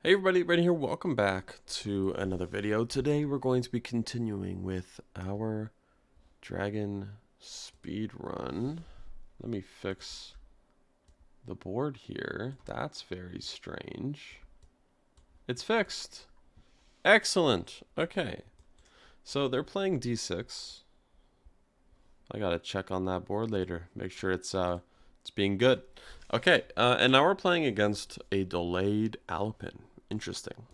Hey everybody, Brandon here. Welcome back to another video. Today we're going to be continuing with our dragon speed run. Let me fix the board here. That's very strange. It's fixed. Excellent. Okay. So they're playing d6. I gotta check on that board later. Make sure it's being good. Okay, and now we're playing against a delayed Alapin. Interesting.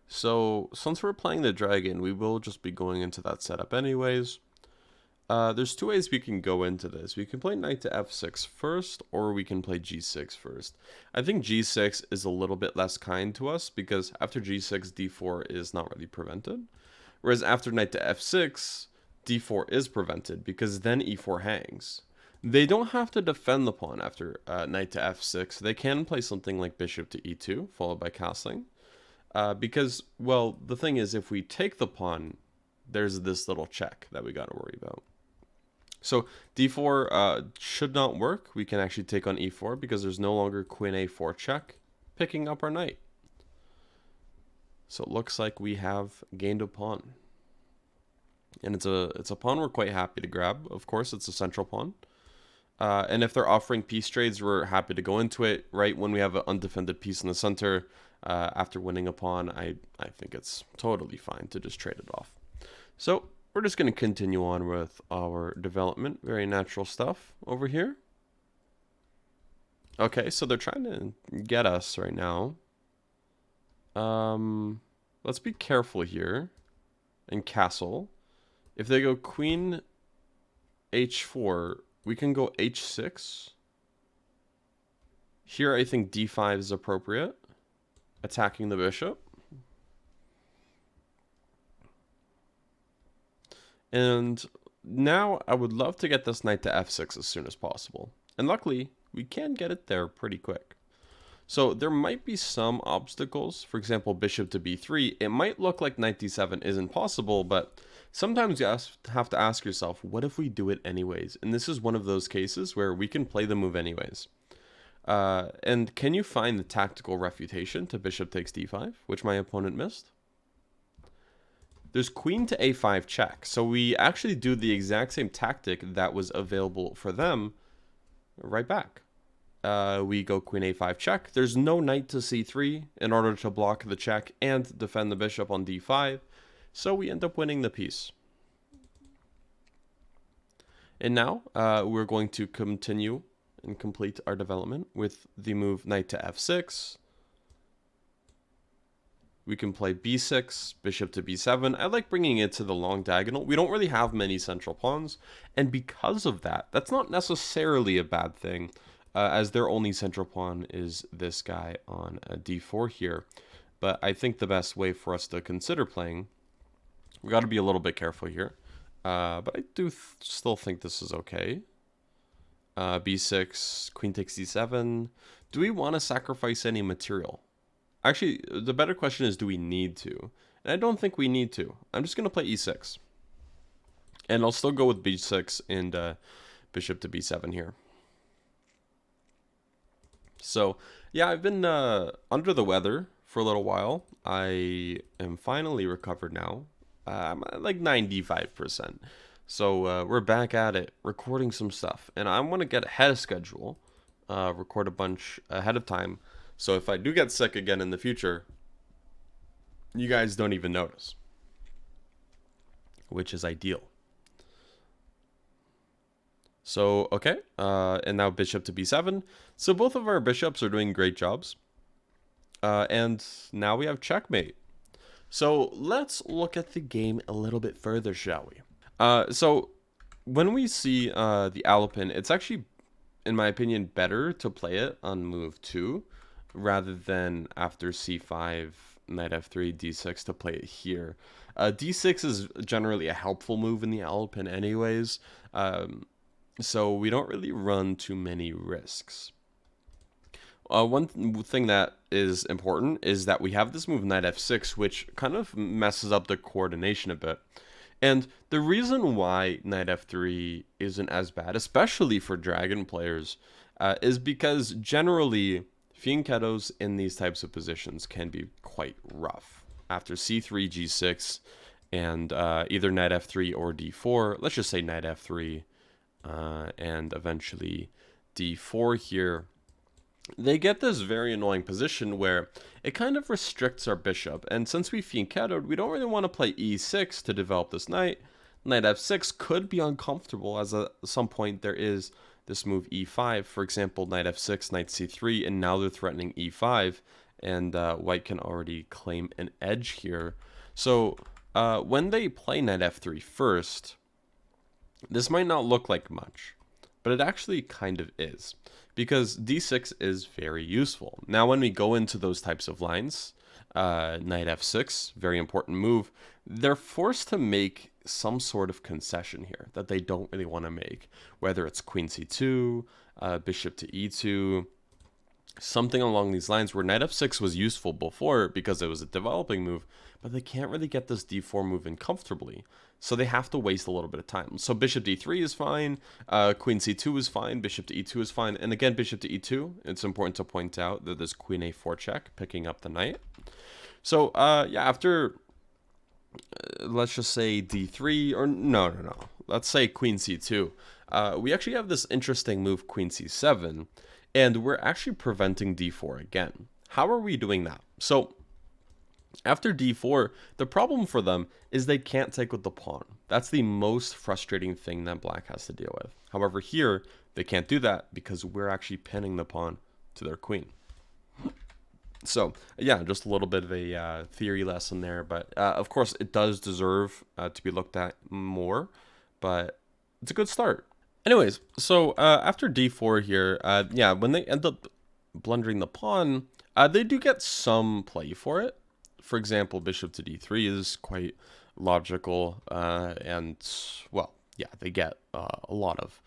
So since we're playing the dragon, we will just be going into that setup anyways. There's two ways we can go into this. We can play knight to f6 first, or we can play g6 first. I think g6 is a little bit less kind to us because after g6, d4 is not really prevented. Whereas after knight to f6, d4 is prevented because then e4 hangs. They don't have to defend the pawn after knight to f6. They can play something like bishop to e2, followed by castling. Because, well, the thing is, if we take the pawn, there's this little check that we got to worry about. So d4 should not work. We can actually take on e4 because there's no longer queen a4 check picking up our knight. So it looks like we have gained a pawn. And it's a pawn we're quite happy to grab. Of course, it's a central pawn. And if they're offering piece trades, we're happy to go into it. Right when we have an undefended piece in the center, after winning a pawn, I think it's totally fine to just trade it off. So we're just going to continue on with our development. Very natural stuff over here. Okay, so they're trying to get us right now. Let's be careful here. And castle. If they go queen h4, we can go h6. Here I think d5 is appropriate. Attacking the bishop. And now I would love to get this knight to f6 as soon as possible. And luckily, we can get it there pretty quick. So there might be some obstacles. For example, bishop to b3. It might look like knight d7 isn't possible, but sometimes you have to ask yourself, what if we do it anyways? And this is one of those cases where we can play the move anyways. And can you find the tactical refutation to bishop takes d5, which my opponent missed? There's queen to a5 check. So we actually do the exact same tactic that was available for them right back. We go queen a5 check. There's no knight to c3 in order to block the check and defend the bishop on d5. So we end up winning the piece. And now we're going to continue and complete our development with the move knight to f6. We can play b6, bishop to b7. I like bringing it to the long diagonal. We don't really have many central pawns. And because of that, that's not necessarily a bad thing, as their only central pawn is this guy on a d4 here. But I think the best way for us to consider playing, we got to be a little bit careful here. But I do still think this is okay. b6, queen takes d7. Do we want to sacrifice any material? Actually, the better question is, do we need to? And I don't think we need to. I'm just going to play e6. And I'll still go with b6 and bishop to b7 here. So, yeah, I've been under the weather for a little while. I am finally recovered now. I'm at like 95%. So we're back at it, recording some stuff. And I want to get ahead of schedule, record a bunch ahead of time. So if I do get sick again in the future, you guys don't even notice, which is ideal. So, okay, and now bishop to b7. So both of our bishops are doing great jobs. And now we have checkmate. So let's look at the game a little bit further, shall we? So when we see the Alapin, it's actually, in my opinion, better to play it on move 2 rather than after c5, knight f3, d6 to play it here. d6 is generally a helpful move in the Alapin anyways, so we don't really run too many risks. One thing that is important is that we have this move knight f6, which kind of messes up the coordination a bit. And the reason why knight f3 isn't as bad, especially for dragon players, is because generally fianchettos in these types of positions can be quite rough. After c3, g6, and either knight f3 or d4, let's just say knight f3, and eventually d4 here, they get this very annoying position where it kind of restricts our bishop. And since we fianchettoed, we don't really want to play e6 to develop this knight. Knight f6 could be uncomfortable, as at some point there is this move e5. For example, knight f6, knight c3, and now they're threatening e5. And white can already claim an edge here. So when they play knight f3 first, this might not look like much, but it actually kind of is, because d6 is very useful. Now, when we go into those types of lines, knight f6, very important move, they're forced to make some sort of concession here that they don't really want to make, whether it's queen c2, bishop to e2, something along these lines, where knight f6 was useful before because it was a developing move, but they can't really get this d4 move in comfortably, so they have to waste a little bit of time. So bishop d3 is fine, queen c2 is fine, bishop to e2 is fine, and again bishop to e2, it's important to point out that there's queen a4 check picking up the knight. So yeah, after let's just say d3, or no, let's say queen c2, we actually have this interesting move, queen c7, and we're actually preventing d4 again. How are we doing that? So after d4, the problem for them is they can't take with the pawn. That's the most frustrating thing that black has to deal with. However, here, they can't do that because we're actually pinning the pawn to their queen. So, yeah, just a little bit of a theory lesson there. But, of course, it does deserve to be looked at more. But it's a good start. Anyways, so after d4 here, yeah, when they end up blundering the pawn, they do get some play for it. For example, bishop to d3 is quite logical, and, well, yeah, they get a lot of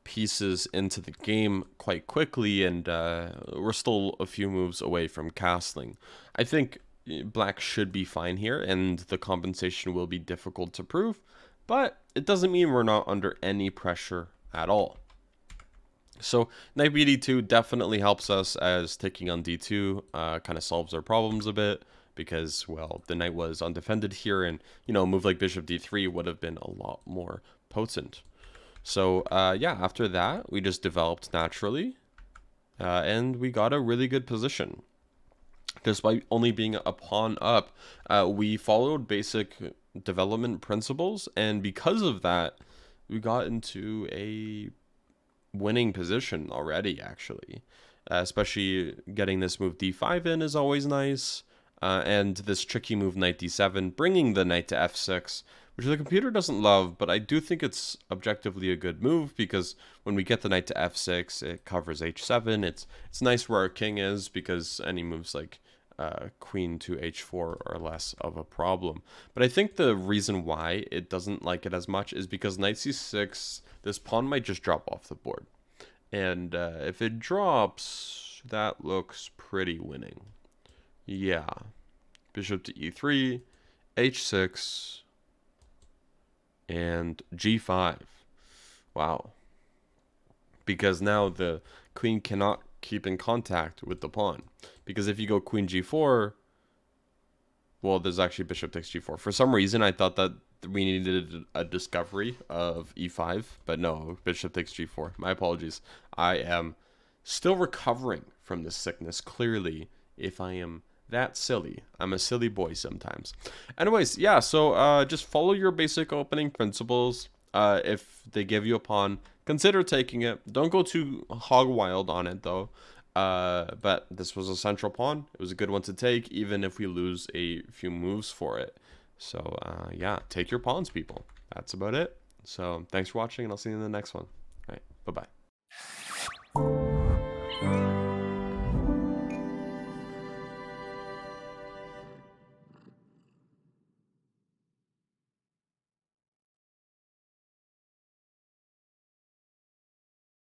pieces into the game quite quickly, and we're still a few moves away from castling. I think black should be fine here, and the compensation will be difficult to prove, but it doesn't mean we're not under any pressure at all. So knight bd2 definitely helps us, as taking on d2 kind of solves our problems a bit, because, well, the knight was undefended here, and, you know, a move like bishop d3 would have been a lot more potent. So, yeah, after that, we just developed naturally, and we got a really good position. Despite only being a pawn up, we followed basic development principles, and because of that, we got into a winning position already, actually. Especially getting this move d5 in is always nice. And this tricky move knight d7, bringing the knight to f6, which the computer doesn't love, but I do think it's objectively a good move, because when we get the knight to f6, it covers h7. It's nice where our king is, because any moves like queen to h4 are less of a problem. But I think the reason why it doesn't like it as much is because knight c6, this pawn might just drop off the board. And if it drops, that looks pretty winning. Yeah, bishop to e3, h6, and g5. Wow. Because now the queen cannot keep in contact with the pawn. Because if you go queen g4, well, there's actually bishop takes g4. For some reason, I thought that we needed a discovery of e5, but no, bishop takes g4. My apologies. I am still recovering from this sickness, clearly, if I am that silly. I'm a silly boy sometimes. Anyways, yeah, so just follow your basic opening principles. If they give you a pawn, consider taking it. Don't go too hog wild on it, though. But this was a central pawn. It was a good one to take, even if we lose a few moves for it. So, yeah, take your pawns, people. That's about it. So, thanks for watching, and I'll see you in the next one. All right, bye-bye.